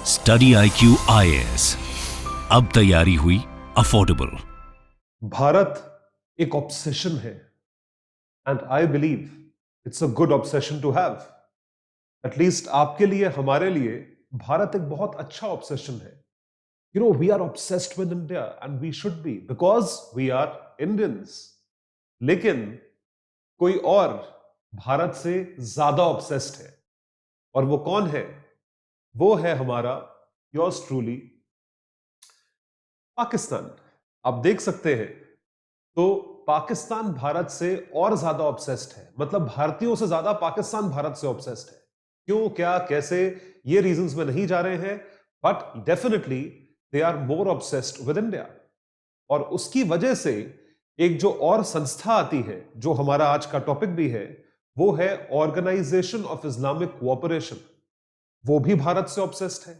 Study IQ IAS, अब तैयारी हुई अफोर्डेबल। भारत एक ऑब्सेशन है and I believe it's a good obsession to have. At least आपके लिए, हमारे लिए भारत एक बहुत अच्छा ऑब्सेशन है। You know, we are obsessed with India and we should be, because we are Indians. लेकिन कोई और भारत से ज्यादा ऑब्सेस्ड है, और वो कौन है? वो है हमारा योर्स ट्रूली, पाकिस्तान। आप देख सकते हैं तो पाकिस्तान भारत से और ज्यादा ऑब्सेस्ड है, मतलब भारतीयों से ज्यादा पाकिस्तान भारत से ऑब्सेस्ड है। क्यों, क्या, कैसे, ये रीजंस में नहीं जा रहे हैं, but definitely they are more obsessed with India. और उसकी वजह से एक जो और संस्था आती है, जो हमारा आज का टॉपिक भी है, वो है ऑर्गेनाइजेशन ऑफ इस्लामिक कोऑपरेशन। वो भी भारत से ऑब्सेस्ड है।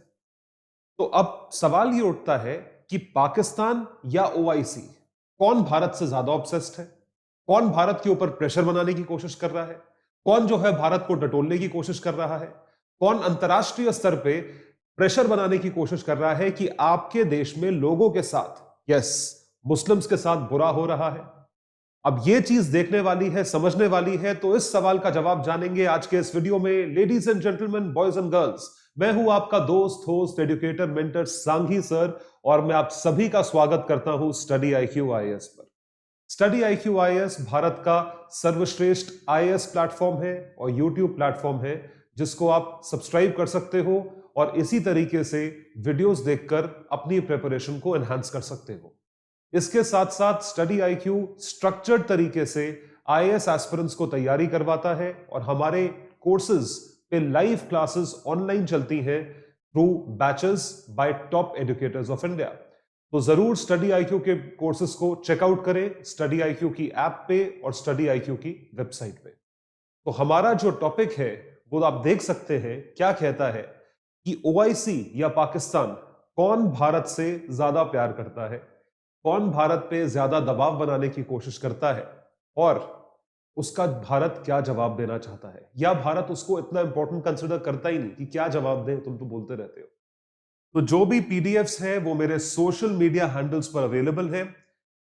तो अब सवाल ये उठता है कि पाकिस्तान या ओआईसी, कौन भारत से ज्यादा ऑब्सेस्ड है? कौन भारत के ऊपर प्रेशर बनाने की कोशिश कर रहा है? कौन जो है भारत को टटोलने की कोशिश कर रहा है? कौन अंतरराष्ट्रीय स्तर पे प्रेशर बनाने की कोशिश कर रहा है कि आपके देश में लोगों के साथ, यस, मुस्लिम्स के साथ बुरा हो रहा है? अब ये चीज देखने वाली है, समझने वाली है। तो इस सवाल का जवाब जानेंगे आज के इस वीडियो में। Ladies and gentleman, boys and girls, मैं हूं आपका दोस्त, host, educator, mentor Sanghi sir, और मैं आप सभी का स्वागत करता हूं स्टडी IQ IAS पर। स्टडी IQ IAS भारत का सर्वश्रेष्ठ IAS प्लेटफॉर्म है और यूट्यूब प्लेटफॉर्म है, जिसको आप सब्सक्राइब कर सकते हो और इसी तरीके से वीडियोस देखकर अपनी प्रिपरेशन को एनहांस कर सकते हो। इसके साथ साथ स्टडी IQ स्ट्रक्चर्ड तरीके से IAS एस्पिरेंट्स को तैयारी करवाता है, और हमारे कोर्सेज पे लाइव क्लासेस ऑनलाइन चलती हैं through batches bye top educators of India. तो जरूर स्टडी IQ के कोर्सेज को चेकआउट करें, स्टडी IQ की ऐप पे और स्टडी IQ की वेबसाइट पे। तो हमारा जो टॉपिक है वो आप देख सकते हैं, क्या कहता है कि OIC या पाकिस्तान, कौन भारत से ज्यादा प्यार करता है, कौन भारत पे ज्यादा दबाव बनाने की कोशिश करता है, और उसका भारत क्या जवाब देना चाहता है, या भारत उसको इतना इंपॉर्टेंट कंसिडर करता ही नहीं कि क्या जवाब दें, तुम तो बोलते रहते हो। तो जो भी PDFs हैं वो मेरे सोशल मीडिया हैंडल्स पर अवेलेबल हैं।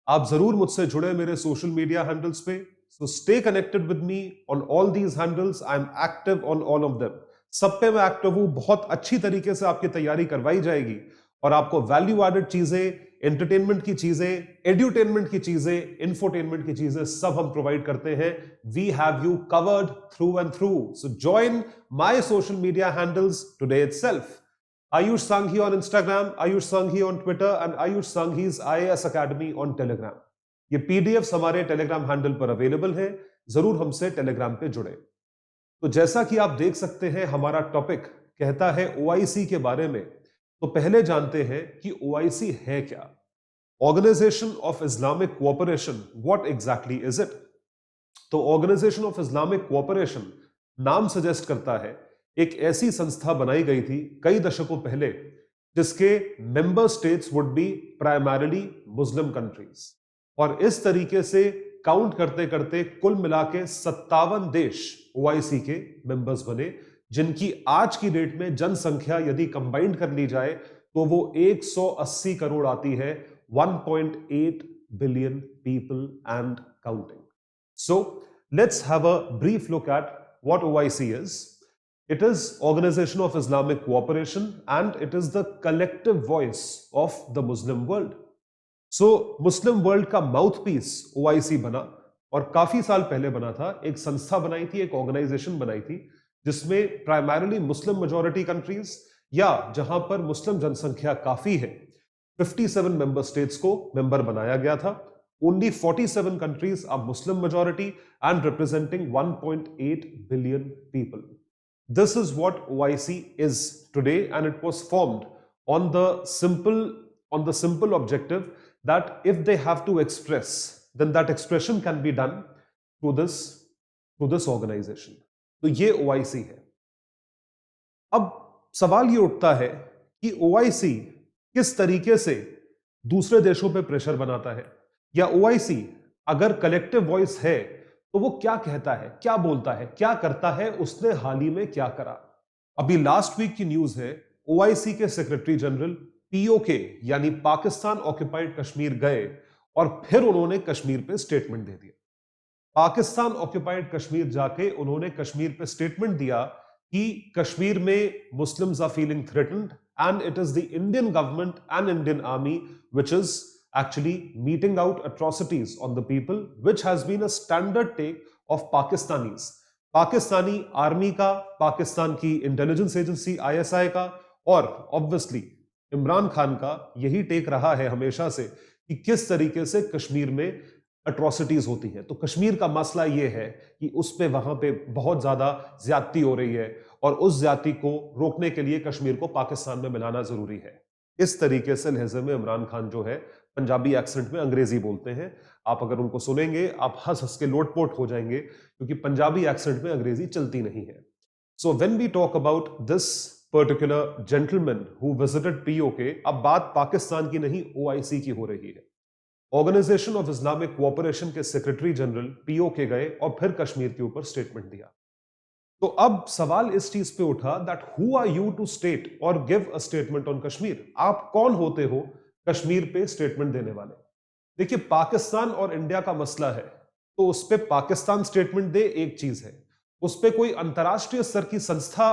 आप जरूर मुझसे जुड़े मेरे सोशल मीडिया हैंडल्स पे। So stay connected with me on all these handles. I am active on all of them. सब पे मैं एक्टिव हूं। बहुत अच्छी तरीके से आपकी तैयारी करवाई जाएगी, और आपको वैल्यू एडेड चीजें, एंटरटेनमेंट की चीजें, एड्यूटेनमेंट की चीजें, इंफोटेनमेंट की चीजें सब हम प्रोवाइड करते हैं। We have you covered through and through. So join my social media handles today itself. Ayush Sanghi on Instagram, Ayush Sanghi on Twitter, and Ayush Sanghi's IAS Academy on Telegram. ये PDFs हमारे Telegram handle पर available हैं। जरूर हमसे Telegram पे जुड़े। तो जैसा कि आप देख सकते हैं, हमारा टॉपिक कहता है OIC के बारे में। तो पहले जानते हैं कि OIC है क्या। Organisation of Islamic cooperation, what exactly is it? तो ऑर्गेनाइजेशन ऑफ इस्लामिक कोऑपरेशन नाम सजेस्ट करता है एक ऐसी संस्था बनाई गई थी कई दशकों पहले, जिसके member states would be primarily Muslim countries. और इस तरीके से काउंट करते करते कुल मिला के 57 देश OIC के मेंबर्स बने, जिनकी आज की डेट में जनसंख्या यदि कंबाइंड कर ली जाए तो वो 180 करोड़ आती है। 1.8 billion people and counting. So let's have a brief look at what OIC is. It is Organization of Islamic Cooperation, and it is the collective voice of the Muslim world. So Muslim world का mouthpiece OIC बना, और काफी साल पहले बना था। एक संस्था बनाई थी, एक ऑर्गेनाइजेशन बनाई थी, जिसमें प्राइमरीली मुस्लिम मेजॉरिटी कंट्रीज, या जहां पर मुस्लिम जनसंख्या काफी है, 57 मेंबर स्टेट्स को मेंबर बनाया गया था। Only 47 countries are Muslim majority and representing 1.8 billion people. This is what OIC is today, and it was formed on the simple objective that if they have to express, then that expression can be done through this organization. तो ये OIC है। अब सवाल ये उठता है कि OIC किस तरीके से दूसरे देशों पे प्रेशर बनाता है, या OIC अगर कलेक्टिव वॉइस है तो वो क्या कहता है, क्या बोलता है, क्या करता है, उसने हाल ही में क्या करा। अभी लास्ट वीक की न्यूज है, ओआईसी के सेक्रेटरी जनरल पीओके यानी पाकिस्तान ऑक्यूपाइड कश्मीर गए और फिर उन्होंने कश्मीर पे स्टेटमेंट दे दिया। पाकिस्तान ऑक्यूपाइड कश्मीर जाके उन्होंने कश्मीर पे स्टेटमेंट दिया कि कश्मीर में Muslims are feeling threatened and it is the Indian government and Indian army which is actually meting out atrocities on the people, which has been a standard take of Pakistanis. Pakistani army का, पाकिस्तान की intelligence agency ISI का और obviously Imran Khan का यही take रहा है हमेशा से कि किस तरीके से कश्मीर में अट्रॉसिटीज होती हैं। तो कश्मीर का मसला यह है कि उस पे वहां पे बहुत ज्यादा ज्यादती हो रही है और उस ज्यादती को रोकने के लिए कश्मीर को पाकिस्तान में मिलाना जरूरी है। इस तरीके से लहजे में इमरान खान जो है पंजाबी एक्सेंट में अंग्रेजी बोलते हैं। आप अगर उनको सुनेंगे आप हंस हंस के लोटपोट हो जाएंगे क्योंकि पंजाबी एक्सेंट में अंग्रेजी चलती नहीं है। So when we talk about this particular gentleman who visited PoK, अब बात पाकिस्तान की नहीं ओआईसी की हो रही है। ऑर्गेनाइजेशन ऑफ इस्लामिक कोऑपरेशन के सेक्रेटरी जनरल पीओके गए और फिर कश्मीर के ऊपर स्टेटमेंट दिया। तो अब सवाल इस चीज पे उठा that who are you to state और give a statement on Kashmir. आप कौन होते हो कश्मीर पे स्टेटमेंट देने वाले? देखिए, पाकिस्तान और इंडिया का मसला है तो उस पे पाकिस्तान स्टेटमेंट दे एक चीज है, उस पे कोई अंतरराष्ट्रीय स्तर की संस्था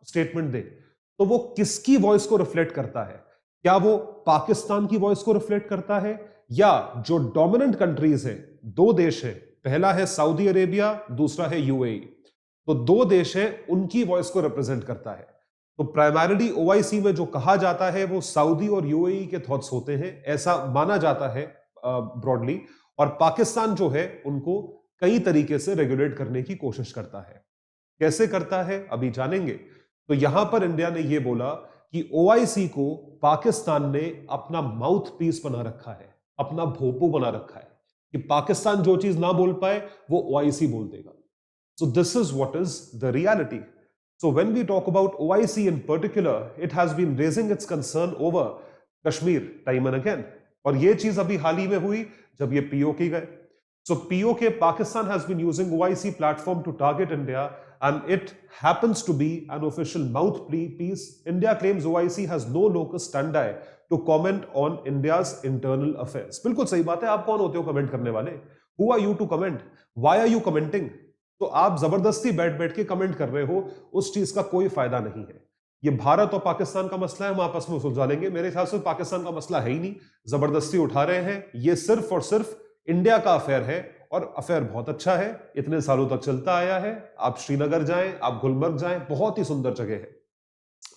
स्टेटमेंट दे तो वो किसकी वॉइस को रिफ्लेक्ट करता है? क्या वो पाकिस्तान की वॉइस को रिफ्लेक्ट करता है या जो डोमिनेंट कंट्रीज है, दो देश है, पहला है सऊदी अरेबिया, दूसरा है यूएई, तो दो देश है, उनकी वॉइस को रिप्रेजेंट करता है। तो प्राइमरीली ओआईसी में जो कहा जाता है वो सऊदी और यूएई के थॉट्स होते हैं, ऐसा माना जाता है ब्रॉडली, और पाकिस्तान जो है उनको कई तरीके से रेगुलेट करने की कोशिश करता है। कैसे करता है अभी जानेंगे। तो यहां पर इंडिया ने यह बोला कि ओआईसी को पाकिस्तान ने अपना माउथ पीस बना रखा है, अपना भोपू बना रखा है कि पाकिस्तान जो चीज ना बोल पाए वो ओआईसी बोल देगा। So this is what is the reality. So when we talk about OIC in particular, it has been raising its concern over Kashmir time and again. और ये चीज अभी हाल ही में हुई जब ये POK गए। So POK, Pakistan has been using OIC platform to target India and it happens to be an official mouthpiece. India claims OIC has no locus standi to comment on India's internal affairs. बिल्कुल सही बात है। आप कौन होते हो comment करने वाले? Who are you to comment? Why are you commenting? तो आप जबरदस्ती बैठ बैठ के कमेंट कर रहे हो, उस चीज का कोई फायदा नहीं है। ये भारत और पाकिस्तान का मसला है, हम आपस में सुलझा लेंगे। मेरे ख्याल से पाकिस्तान का मसला है ही नहीं, जबरदस्ती उठा रहे हैं। ये सिर्फ और सिर्फ इंडिया का अफेयर है और अफेयर बहुत अच्छा है, इतने सालों तक चलता आया है। आप श्रीनगर जाएं, आप गुलमर्ग जाएं, बहुत ही सुंदर जगह है।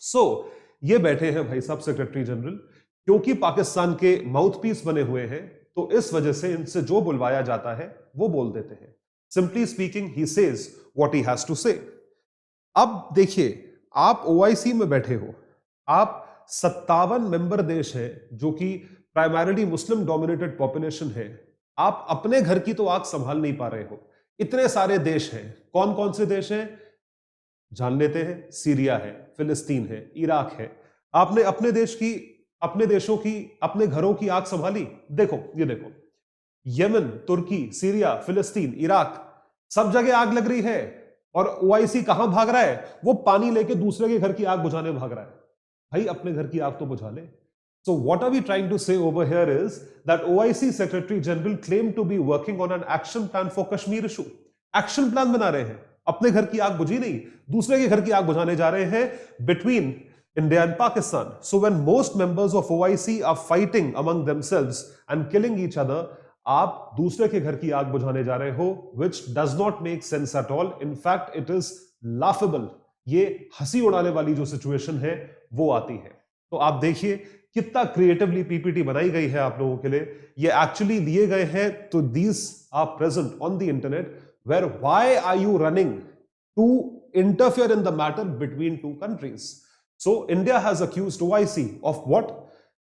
सो ये बैठे हैं भाई साहब सेक्रेटरी जनरल, क्योंकि पाकिस्तान के माउथपीस बने हुए हैं तो इस वजह से इनसे जो बुलवाया जाता है वो बोल देते हैं। Simply speaking, he says what he has to say. अब देखिए, आप ओआईसी में बैठे हो, आप 57 मेंबर देश है जो कि प्राइमरीली मुस्लिम डोमिनेटेड पॉपुलेशन है। आप अपने घर की तो आग संभाल नहीं पा रहे हो। इतने सारे देश हैं, कौन कौन से देश हैं जान लेते हैं। सीरिया है, फिलिस्तीन है, इराक है। आपने अपने देश की, अपने देशों की, अपने घरों की आग संभाली? देखो, ये देखो, यमन, तुर्की, सीरिया, फिलिस्तीन, इराक, सब जगह आग लग रही है और ओआईसी कहां भाग रहा है? वो पानी लेके दूसरे के घर की आग बुझाने भाग रहा है। भाई अपने घर की आग तो बुझा ले। So what are we trying to say over here is that OIC Secretary General claimed to be working on an action plan for Kashmir issue. Action plan बना रहे हैं, अपने घर की आग बुझी नहीं, दूसरे के घर की आग बुझाने जा रहे हैं between India and Pakistan. So when most members of OIC are fighting among themselves and killing each other, आप दूसरे के घर की आग बुझाने जा रहे हो, which does not make sense at all. In fact, it is laughable. ये हंसी उड़ाने वाली जो सिचुएशन है वो आती है। तो आप देखिए कितना क्रिएटिवली पीपीटी बनाई गई है आप लोगों के लिए। ये एक्चुअली दिए गए हैं, तो these are present on the internet. Where why are you running to interfere in the matter between two countries? So India has accused OIC of what?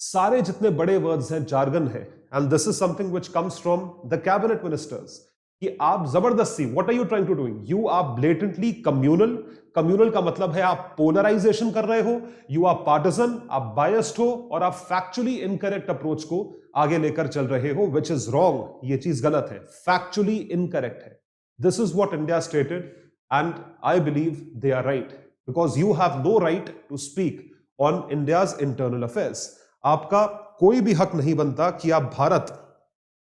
सारे जितने बड़े वर्ड्स हैं जार्गन है, and this is something which comes from the cabinet ministers, कि आप जबरदस्ती, what are you trying to doing? You are blatantly communal. Communal का मतलब है आप पोलराइजेशन कर रहे हो, यू आर पार्टिजन, आप बायस्ड हो और आप फैक्चुअली इनकरेक्ट अप्रोच को आगे लेकर चल रहे हो, विच इज रॉन्ग। ये चीज गलत है, फैक्चुअली इनकरेक्ट है। This is what India stated and I believe they are right, because you have no right to speak on India's internal affairs. आपका कोई भी हक नहीं बनता कि आप भारत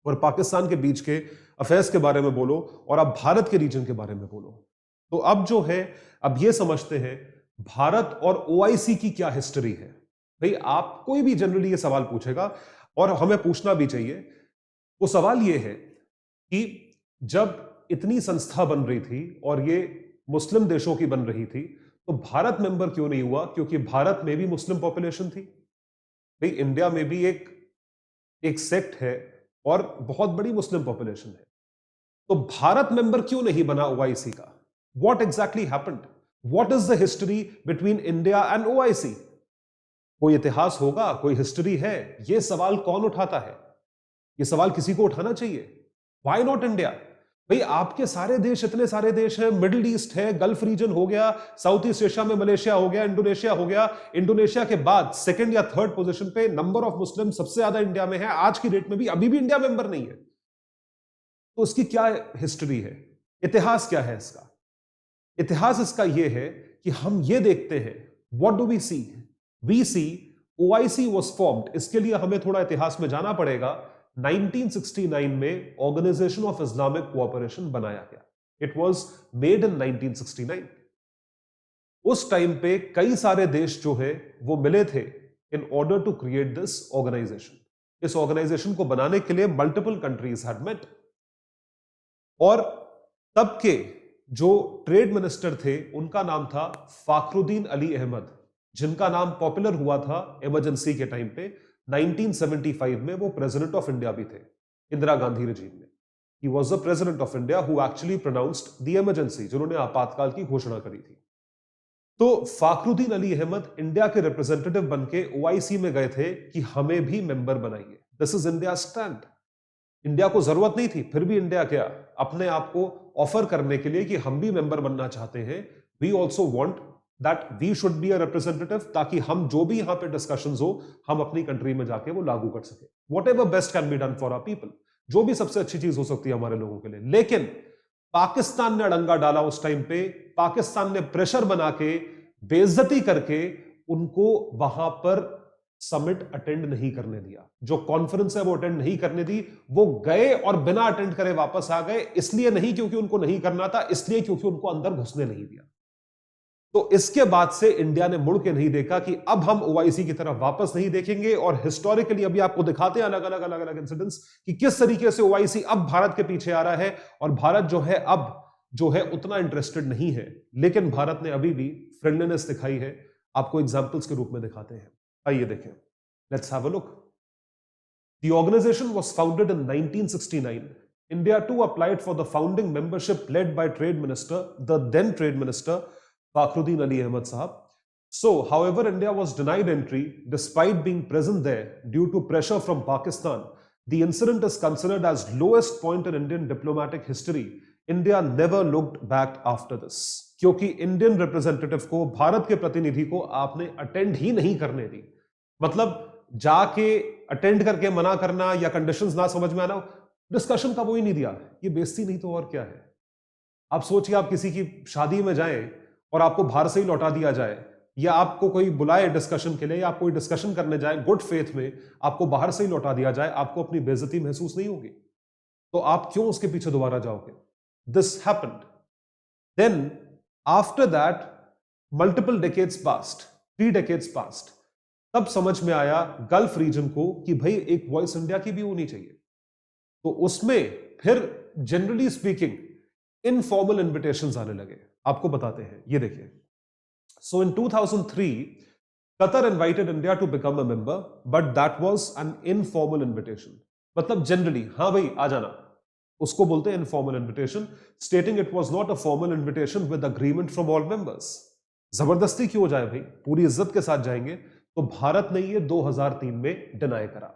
और पाकिस्तान के बीच के अफेयर्स के बारे में बोलो और आप भारत के रीजन के बारे में बोलो। तो अब जो है, अब ये समझते हैं भारत और ओआईसी की क्या हिस्ट्री है। भाई आप कोई भी जनरली ये सवाल पूछेगा और हमें पूछना भी चाहिए। वो सवाल ये है कि जब इतनी संस्था बन रही थी और ये मुस्लिम देशों की बन रही थी, तो भारत मेंबर क्यों नहीं हुआ? क्योंकि भारत में भी मुस्लिम पॉपुलेशन थी। भाई इंडिया में भी एक सेक्ट है और बहुत बड़ी मुस्लिम पॉपुलेशन है। तो भारत मेंबर क्यों नहीं बना ओआईसी का? What exactly happened? What is the history between India and OIC? कोई इतिहास होगा, कोई हिस्ट्री है? ये सवाल कौन उठाता है? ये सवाल किसी को उठाना चाहिए। Why not India? भाई आपके सारे देश, इतने सारे देश हैं, मिडिल ईस्ट है, गल्फ रीजन हो गया, साउथ ईस्ट एशिया में मलेशिया हो गया, इंडोनेशिया हो गया। इंडोनेशिया के बाद सेकंड या थर्ड पोजीशन पे नंबर ऑफ मुस्लिम सबसे ज्यादा इंडिया में है आज की डेट में भी। अभी भी इंडिया मेंबर नहीं है। तो इसकी क्या हिस्ट्री है? इतिहास क्या है इसका? इतिहास इसका यह है कि हम ये देखते हैं, what do we see? We see OIC was formed. इसके लिए हमें थोड़ा इतिहास में जाना पड़ेगा। 1969 में ऑर्गेनाइजेशन ऑफ इस्लामिक कोऑपरेशन बनाया गया। It was made in 1969। उस टाइम पे कई सारे देश जो है वो मिले थे in order to create this organisation. इस ऑर्गेनाइजेशन को बनाने के लिए मल्टीपल कंट्रीज हैड मेट। और तब के जो ट्रेड मिनिस्टर थे उनका नाम था फाखरुद्दीन अली अहमद, जिनका नाम पॉपुलर हुआ था इमरजेंसी के टाइम पे। 1975 में वो प्रेसिडेंट ऑफ इंडिया भी थे इंदिरा गांधी रेजिम में। He was the president of India who actually pronounced the emergency, जिन्होंने आपातकाल की घोषणा करी थी। तो फाखरुद्दीन अली अहमद इंडिया के रिप्रेजेंटेटिव बनके ओआईसी में गए थे कि हमें भी मेंबर बनाइए। This is India stand. India को जरूरत नहीं थी, फिर भी इंडिया क्या अपने आप को ऑफर करने के लिए कि हम भी मेंबर बनना चाहते हैं। We also want that we should be a representative, ताकि हम जो भी यहां पे डिस्कशंस हो हम अपनी कंट्री में जाके वो लागू कर सके। Whatever best can be done for our people, जो भी सबसे अच्छी चीज हो सकती है हमारे लोगों के लिए। लेकिन पाकिस्तान ने अड़ंगा डाला उस टाइम पे। पाकिस्तान ने प्रेशर बना के, बेइज्जती करके उनको वहां पर समिट अटेंड नहीं करने दिया। जो कॉन्फ्रेंस है वो अटेंड नहीं करने दी। वो गए और बिना अटेंड करे वापस आ गए। इसलिए नहीं क्योंकि उनको नहीं करना था, इसलिए क्योंकि उनको अंदर घुसने नहीं दिया। तो इसके बाद से इंडिया ने मुड़ के नहीं देखा कि अब हम ओआईसी की तरफ वापस नहीं देखेंगे। और हिस्टोरिकली अभी आपको दिखाते हैं अलग अलग इंसिडेंट्स कि किस तरीके से ओआईसी अब भारत के पीछे आ रहा है। और भारत जो है अब जो है उतना इंटरेस्टेड नहीं है, लेकिन भारत ने अभी भी फ्रेंडलीनेस दिखाई है। आपको एग्जाम्पल्स के रूप में दिखाते हैं, आइए देखें। Let's have a look. The organization was founded in 1969. India too applied for the founding membership led by Trade Minister, the then Trade Minister, Fakhruddin Ali Ahmad Sahab. So, however, India was denied entry despite being present there due to pressure from Pakistan. The incident is considered as lowest point in Indian diplomatic history. India never looked back after this. क्योंकि Indian representative को, भारत के प्रतिनिधि को आपने attend ही नहीं करने दी। मतलब जाके अटेंड करके मना करना या कंडीशंस ना समझ में आना, डिस्कशन का वो ही नहीं दिया। ये बेइज्जती नहीं तो और क्या है? आप सोचिए, आप किसी की शादी में जाएं और आपको बाहर से ही लौटा दिया जाए, या आपको कोई बुलाए डिस्कशन के लिए, या आप कोई डिस्कशन करने जाए गुड फेथ में, आपको बाहर से ही लौटा दिया जाए, आपको अपनी बेइज्जती महसूस नहीं होगी? तो आप क्यों उसके पीछे दोबारा जाओगे? This happened. Then after that multiple decades past, 3 decades past, तब समझ में आया गल्फ रीजन को कि भाई एक वॉइस इंडिया की भी होनी चाहिए। तो उसमें फिर जनरली स्पीकिंग इनफॉर्मल इन्विटेशंस आने लगे। आपको बताते हैं, ये देखिए। So in 2003 Qatar invited India to become a member, but that was an informal invitation. मतलब जनरली, हाँ भाई आ जाना, उसको बोलते हैं informal invitation, stating it was not a formal invitation with agreement from all members. जबरदस्ती क्यों जाए भाई, पूरी इज्जत के साथ जाएंगे। तो भारत ने ये 2003 में डिनाई करा।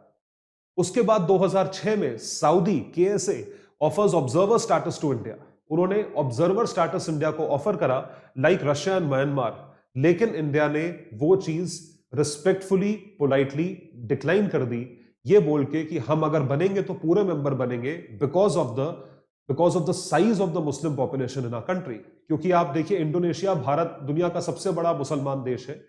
उसके बाद 2006 में Saudi KSA offers observer status to India. उन्होंने ऑब्जर्वर स्टेटस इंडिया को ऑफर करा, लाइक रशिया एंड म्यांमार। लेकिन इंडिया ने वो चीज रिस्पेक्टफुली, पोलाइटली डिक्लाइन कर दी, ये बोल के कि हम अगर बनेंगे तो पूरे मेंबर बनेंगे because of the size of the Muslim population in our country. क्योंकि आप देखिए, इंडोनेशिया भारत दुनिया का सबसे बड़ा मुसलमान देश है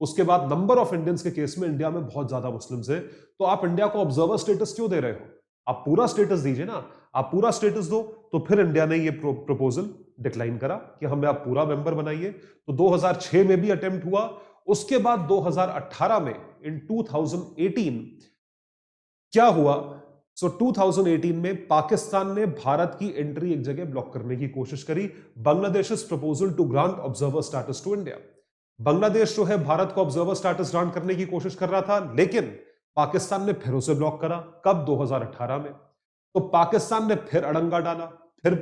उसके बाद नंबर ऑफ इंडियंस के केस में इंडिया में बहुत ज्यादा मुस्लिम्स है, तो आप इंडिया को ऑब्जर्वर स्टेटस क्यों दे रहे हो? आप पूरा स्टेटस दीजिए ना, आप पूरा स्टेटस दो। तो फिर इंडिया ने ये प्रपोजल डिक्लाइन करा कि हमें आप पूरा मेंबर बनाइए। तो 2006 में भी अटेम्प्ट हुआ, उसके बाद 2018 में इन 2018 क्या हुआ? 2018 में पाकिस्तान ने भारत की एंट्री एक जगह ब्लॉक करने की कोशिश करी। Bangladesh proposal to grant observer status to India. Bangladesh जो है भारत को ऑब्जर्वर स्टेटस ग्रांट करने की कोशिश कर रहा था, लेकिन पाकिस्तान ने फिर उसे ब्लॉक करा। कब? 2018 में। तो पाकिस्तान ने फिर अड़ंगा डाला, फिर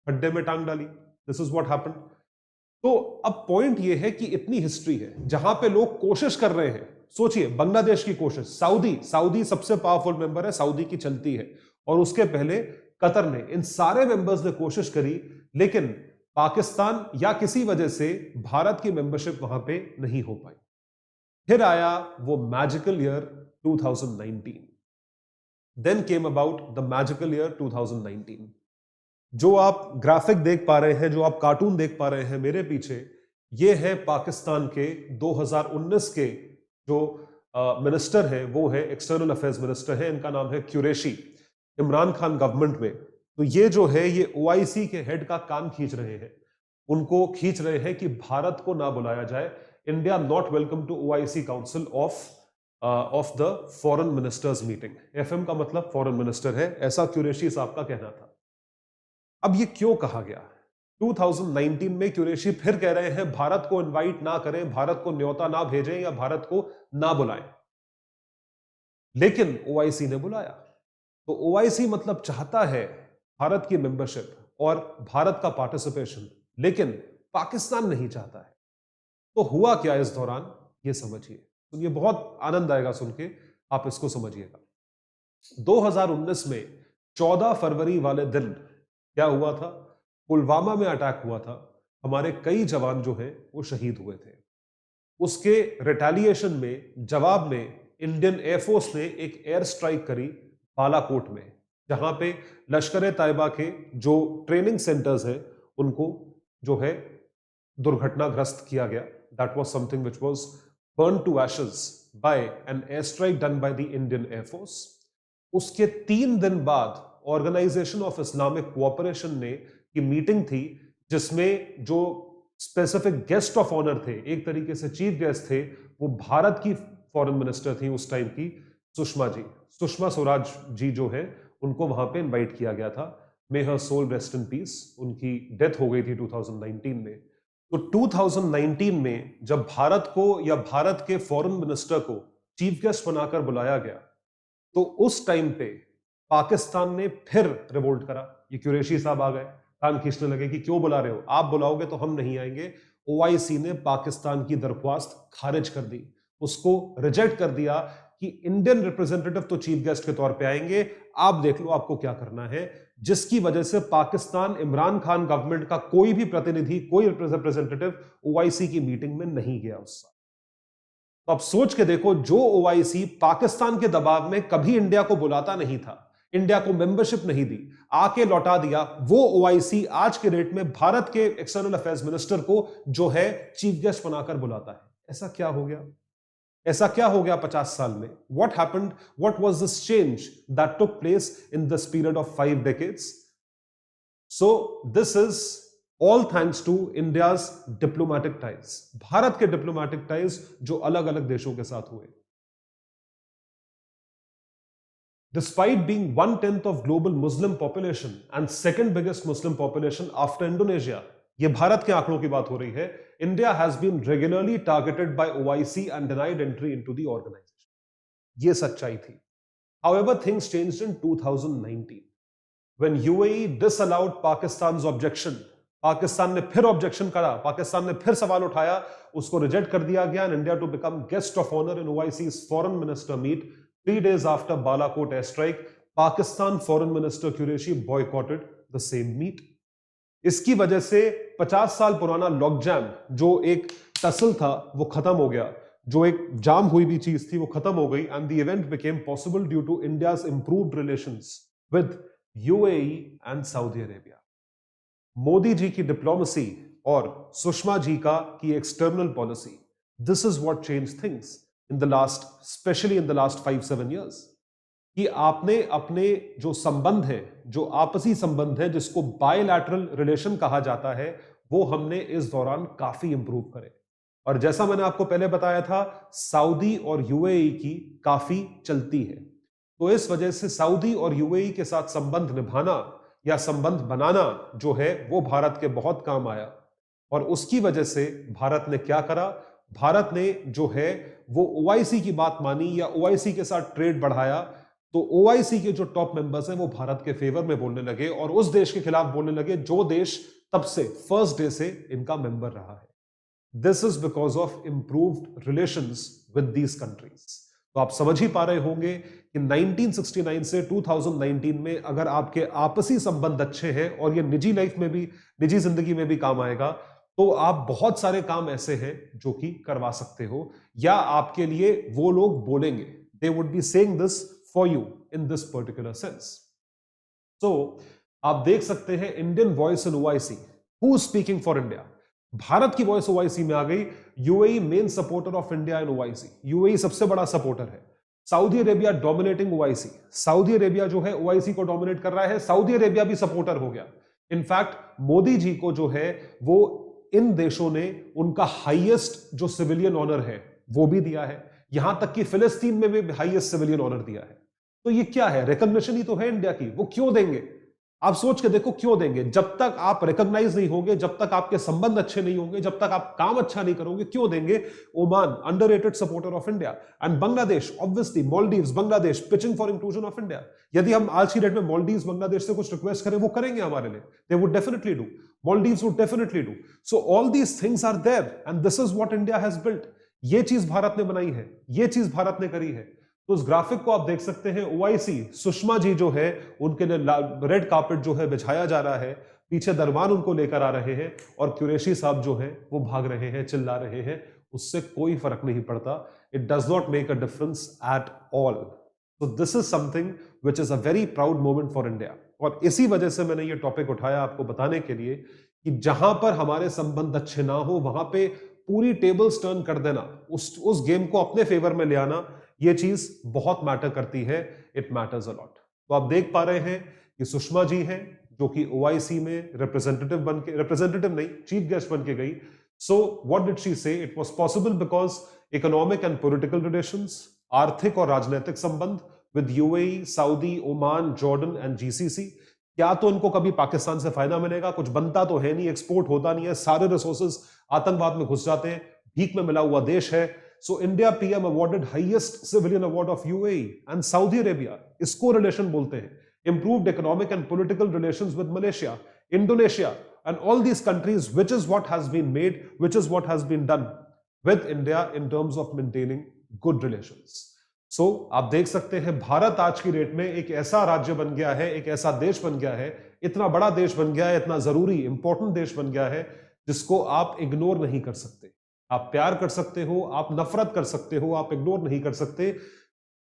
खड्डे में टांग डाली। This is what happened. तो अब पॉइंट यह है कि इतनी हिस्ट्री है जहां पे लोग कोशिश कर रहे हैं। सोचिए, बांग्लादेश की कोशिश, सऊदी सबसे पावरफुल मेंबर है, सऊदी की चलती है, और उसके पहले कतर ने, इन सारे मेंबर्स ने कोशिश करी, लेकिन पाकिस्तान या किसी वजह से भारत की मेंबरशिप वहां पे नहीं हो पाई। फिर आया वो magical year 2019। Then came about the magical year 2019। जो आप ग्राफिक देख पा रहे हैं, जो आप कार्टून देख पा रहे हैं मेरे पीछे, ये है पाकिस्तान के 2019 के जो मिनिस्टर हैं, वो है एक्सटर्नल अफेयर्स मिनिस्टर है, इनका नाम है कुरैशी, इमरान खान गवर्नमेंट में। तो ये जो है ये ओआईसी के हेड का कान खींच रहे हैं, उनको खींच रहे हैं कि भारत को ना बुलाया जाए। India not welcome to OIC council of the foreign ministers meeting. FM का मतलब फॉरेन मिनिस्टर है, ऐसा कुरैशी साहब का कहना था। अब ये क्यों कहा गया? 2019 में कुरैशी फिर कह रहे हैं भारत को इनवाइट ना करें, भारत को न्योता ना भेजें या भारत को ना बुलाएं, लेकिन ओआईसी ने बुलाया। तो ओआईसी मतलब चाहता है भारत की मेंबरशिप और भारत का पार्टिसिपेशन, लेकिन पाकिस्तान नहीं चाहता है। तो हुआ क्या इस दौरान, ये समझिए। सुनिए, बहुत आनंद आएगा सुन के, आप इसको समझिएगा। 2019 में 14 फरवरी वाले दिन क्या हुआ था? पुलवामा में अटैक हुआ था, हमारे कई जवान जो हैं वो शहीद हुए थे। उसके रिटेलिएशन में, जवाब में, इंडियन एयरफोर्स ने एक एयर स्ट्राइक करी बालाकोट में, जहां पे लश्कर ए तैयबा के जो ट्रेनिंग सेंटर्स हैं उनको जो है दुर्घटनाग्रस्त किया गया। That was something which was burn to ashes by an air strike done by the Indian air force. उसके 3 दिन बाद ऑर्गेनाइजेशन ऑफ इस्लामिक कोऑपरेशन ने की मीटिंग थी, जिसमें जो स्पेसिफिक गेस्ट ऑफ ऑनर थे, एक तरीके से चीफ गेस्ट थे, वो भारत की फॉरेन मिनिस्टर थी उस टाइम की, सुषमा जी, सुषमा स्वराज जी जो है, उनको वहां पे इनवाइट किया गया था। मे हर सोल रेस्ट इन पीस। उनकी डेथ हो गई थी 2019 में। तो 2019 में जब भारत को या भारत के फॉरेन मिनिस्टर को चीफ गेस्ट बनाकर बुलाया गया, तो उस टाइम पे पाकिस्तान ने फिर रिवोल्ट करा। ये कुरैशी साहब आ गए, कान खींचने लगे कि क्यों बुला रहे हो, आप बुलाओगे तो हम नहीं आएंगे। ओआईसी ने पाकिस्तान की दरख्वास्त खारिज कर दी, उसको रिजेक्ट कर दिया कि इंडियन रिप्रेजेंटेटिव तो चीफ गेस्ट के तौर पे आएंगे, आप देख लो आपको क्या करना है। जिसकी वजह से पाकिस्तान, इमरान खान गवर्नमेंट का कोई भी प्रतिनिधि, कोई रिप्रेजेंटेटिव ओआईसी की मीटिंग में नहीं गया उस साल। तो आप सोच के देखो, जो ओआईसी पाकिस्तान के दबाव में कभी इंडिया को बुलाता नहीं था, इंडिया को मेंबरशिप नहीं दी, आके लौटा दिया, वो ओआईसी आज के डेट में भारत के एक्सटर्नल अफेयर्स मिनिस्टर को जो है चीफ गेस्ट बनाकर बुलाता है। ऐसा क्या हो गया? ऐसा क्या हो गया 50 साल में? What happened? What was this change that took place in this period of 5 decades? So this is all thanks to India's diplomatic ties. Bharat के diplomatic ties जो अलग अलग देशों के साथ हुए। Despite being 1/10 of global Muslim population and second biggest Muslim population after Indonesia, ये भारत के आंकड़ों की बात हो रही है, India has been regularly targeted by OIC and denied entry into the organization. ये सच्चाई थी। However, things changed in 2019 when UAE disallowed Pakistan's objection. Pakistan ने फिर ऑब्जेक्शन करा, पाकिस्तान ने फिर सवाल उठाया, उसको रिजेक्ट कर दिया गया, and India to become guest of honor in OIC's foreign minister meet 3 days after Balakot airstrike. Pakistan foreign minister Qureshi boycotted the same meet. इसकी वजह से 50 साल पुराना लॉकजैम, जो एक टसल था, वो खत्म हो गया, जो एक जाम हुई भी चीज थी वो खत्म हो गई, and the event became possible due to India's improved relations with UAE and Saudi Arabia. Modi ji की डिप्लोमेसी और सुषमा जी का की external policy this is what change things in the last, especially in the last 5-7 years, कि आपने अपने जो संबंध है, जो आपसी संबंध है, जिसको बायलैटरल रिलेशन कहा जाता है, वो हमने इस दौरान काफी इंप्रूव करे। और जैसा मैंने आपको पहले बताया था, सऊदी और यूएई की काफी चलती है, तो इस वजह से सऊदी और यूएई के साथ संबंध निभाना या संबंध बनाना जो है वो भारत के बहुत काम आया। और उसकी वजह से भारत ने क्या करा, भारत ने जो है वो ओआईसी की बात मानी या ओआईसी के साथ ट्रेड बढ़ाया। तो ओआईसी के जो टॉप मेंबर्स हैं वो भारत के फेवर में बोलने लगे और उस देश के खिलाफ बोलने लगे जो देश तब से फर्स्ट डे से इनका मेंबर रहा है। This is because of improved relations with these countries. तो आप समझ ही पा रहे होंगे कि 1969 से 2019 में अगर आपके आपसी संबंध अच्छे हैं और ये निजी लाइफ में भी, निजी जिंदगी में भी काम आएगा, तो आप बहुत सारे काम ऐसे हैं जो कि करवा सकते हो, या आपके लिए वो लोग बोलेंगे, they would be saying this for you in this particular sense. So आप देख सकते हैं Indian voice in OIC, who is speaking for India, Bharat की वॉइस ओआईसी में आ गई। UAE main supporter of India in OIC, UAE सबसे बड़ा सपोर्टर है। Saudi Arabia dominating OIC, Saudi Arabia जो है ओआईसी को डोमिनेट कर रहा है, सऊदी अरेबिया भी सपोर्टर हो गया। इनफैक्ट मोदी जी को जो है वो इन देशों ने उनका हाईएस्ट जो सिविलियन ऑनर है वो भी दिया है, यहां तक कि फिलिस्तीन में भी हाईएस्ट सिविलियन ऑनर दिया है। तो ये क्या है, रिकॉग्निशन ही तो है इंडिया की। वो क्यों देंगे, आप सोच के देखो क्यों देंगे। जब तक आप रिकॉग्नाइज नहीं होंगे, जब तक आपके संबंध अच्छे नहीं होंगे, जब तक आप काम अच्छा नहीं करोगे, क्यों देंगे। Oman underrated supporter of India, and Bangladesh obviously, Maldives, Bangladesh pitching for inclusion of India. यदि हम आज की डेट में मालदीव्स, बांग्लादेश से कुछ रिक्वेस्ट करें, वो करेंगे हमारे लिए, they would definitely do, Maldives would definitely do. So all these things are there and this is what India has built. ये चीज भारत ने बनाई है, ये चीज भारत ने करी है। तो उस ग्राफिक को आप देख सकते हैं, ओआईसी, सुषमा जी जो है उनके लिए रेड कार्पेट जो है बिछाया जा रहा है, पीछे दरबान उनको लेकर आ रहे हैं और कुरैशी साहब जो है वो भाग रहे हैं, चिल्ला रहे हैं, उससे कोई फर्क नहीं पड़ता। It does not make a difference at all. तो this is something which is a very proud moment for India. और इसी वजह से मैंने ये टॉपिक उठाया आपको बताने के लिए कि जहां पर हमारे संबंध अच्छे ना हो, वहां पे पूरी टेबल्स टर्न कर देना, उस गेम को अपने फेवर में ले आना, ये चीज बहुत मैटर करती है। It matters a lot. तो आप देख पा रहे हैं कि सुषमा जी हैं जो कि ओआईसी में रिप्रेजेंटेटिव नहीं, चीफ गेस्ट बन के गई। सो व्हाट डिड शी से, it was possible because economic and political relations, आर्थिक और राजनीतिक संबंध with UAE, Saudi, Oman, Jordan and GCC. क्या तो इनको कभी पाकिस्तान से फायदा मिलेगा, कुछ बनता तो है नहीं, एक्सपोर्ट होता नहीं है, सारे रिसोर्सेज आतंकवाद में घुस जाते हैं, भीख में मिला हुआ देश है। So India PM awarded highest civilian award of UAE and Saudi Arabia, इसको रिलेशन बोलते हैं। Improved economic and political relations with Malaysia, Indonesia and all these countries, which is what has been made, which is what has been done with India in terms of maintaining good relations. So आप देख सकते हैं भारत आज की date में एक ऐसा राज्य बन गया है, एक ऐसा देश बन गया है, इतना बड़ा देश बन गया है, इतना जरूरी इंपॉर्टेंट देश बन गया है, जिसको आप इग्नोर नहीं कर सकते। आप प्यार कर सकते हो, आप नफरत कर सकते हो, आप इग्नोर नहीं कर सकते।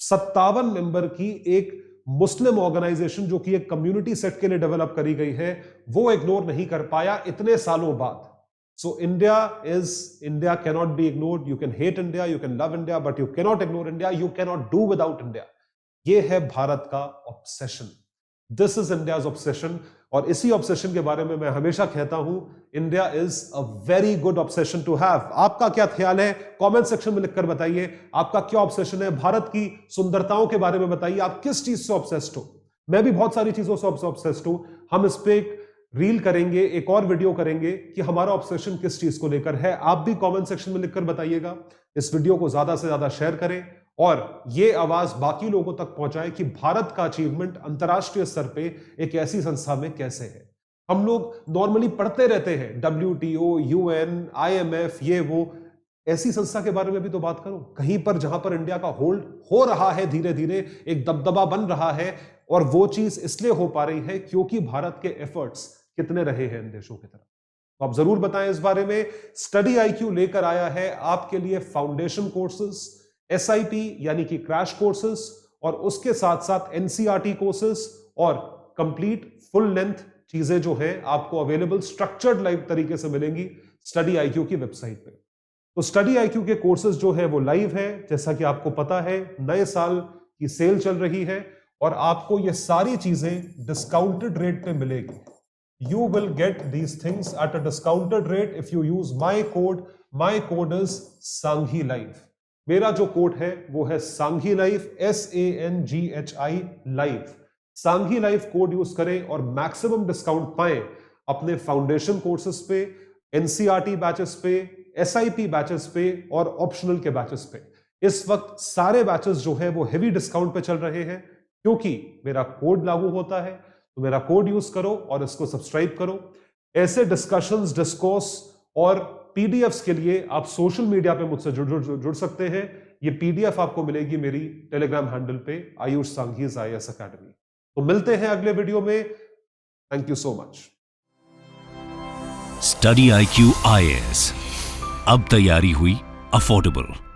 57 मेंबर की एक मुस्लिम ऑर्गेनाइजेशन जो कि एक कम्युनिटी सेट के लिए डेवलप करी गई है, वो इग्नोर नहीं कर पाया इतने सालों बाद। So India cannot be ignored. You can hate India, you can love India, but you cannot ignore India, you cannot do without India. ये है भारत का obsession, this is India's obsession. और इसी ऑब्सेशन के बारे में मैं हमेशा कहता हूं, India is a very good obsession to have. आपका क्या ख्याल है, कमेंट सेक्शन में लिखकर बताइए, आपका क्या ऑब्सेशन है। भारत की सुंदरताओं के बारे में बताइए, आप किस चीज से ऑब्सेस्ड हो। मैं भी बहुत सारी चीजों से ऑब्सेस्ड हूं। हम इस पे एक रील करेंगे, एक और वीडियो करेंगे कि हमारा ऑब्सेशन किस चीज को लेकर है। आप भी कमेंट सेक्शन में लिखकर बताइएगा। इस वीडियो को ज्यादा से ज्यादा शेयर करें और ये आवाज बाकी लोगों तक पहुंचाएं कि भारत का अचीवमेंट अंतरराष्ट्रीय स्तर पे एक ऐसी संस्था में कैसे है। हम लोग नॉर्मली पढ़ते रहते हैं WTO, UN, IMF, ये वो, ऐसी संस्था के बारे में भी तो बात करो कहीं पर जहां पर इंडिया का होल्ड हो रहा है, धीरे धीरे एक दबदबा बन रहा है। और वो चीज इसलिए हो पा रही है क्योंकि भारत के एफर्ट्स कितने रहे हैं इन देशों की तरफ। तो आप जरूर बताएं इस बारे में। स्टडी IQ लेकर आया है आपके लिए फाउंडेशन कोर्सेज, SIP यानी कि क्रैश कोर्सेज, और उसके साथ साथ NCERT कोर्सेज और कंप्लीट फुल लेंथ चीजें जो है आपको अवेलेबल स्ट्रक्चर्ड लाइव तरीके से मिलेंगी स्टडी IQ की वेबसाइट पे। तो स्टडी आईक्यू के कोर्सेज जो है वो लाइव है, जैसा कि आपको पता है नए साल की सेल चल रही है और आपको ये सारी चीजें डिस्काउंटेड रेट पे मिलेगी. You will get these things at a discounted rate if you use my code. My code is Sanghi Life. मेरा जो कोड है वो है Sanghi life, SANGHI life. Sanghi life code use करें और मैक्सिमम डिस्काउंट पाएं अपने फाउंडेशन कोर्सेज पे, NCERT बैचेस पे, SIP बैचेस पे और ऑप्शनल के बैचेस पे. इस वक्त सारे बैचेस जो है वो हेवी डिस्काउंट पे चल रहे हैं क्योंकि मेरा कोड लागू होता है. तो मेरा कोड यूज करो और इसको सब्सक्राइब करो. ऐसे डिस्कशंस, डिस्कोर्स और पीडीएफ्स के लिए आप सोशल मीडिया पे मुझसे जुड़ सकते हैं. ये पीडीएफ आपको मिलेगी मेरी टेलीग्राम हैंडल पे, आयुष सांघीज IAS अकेडमी. तो मिलते हैं अगले वीडियो में. Thank you so much. Study IQ IAS अब तैयारी हुई अफोर्डेबल.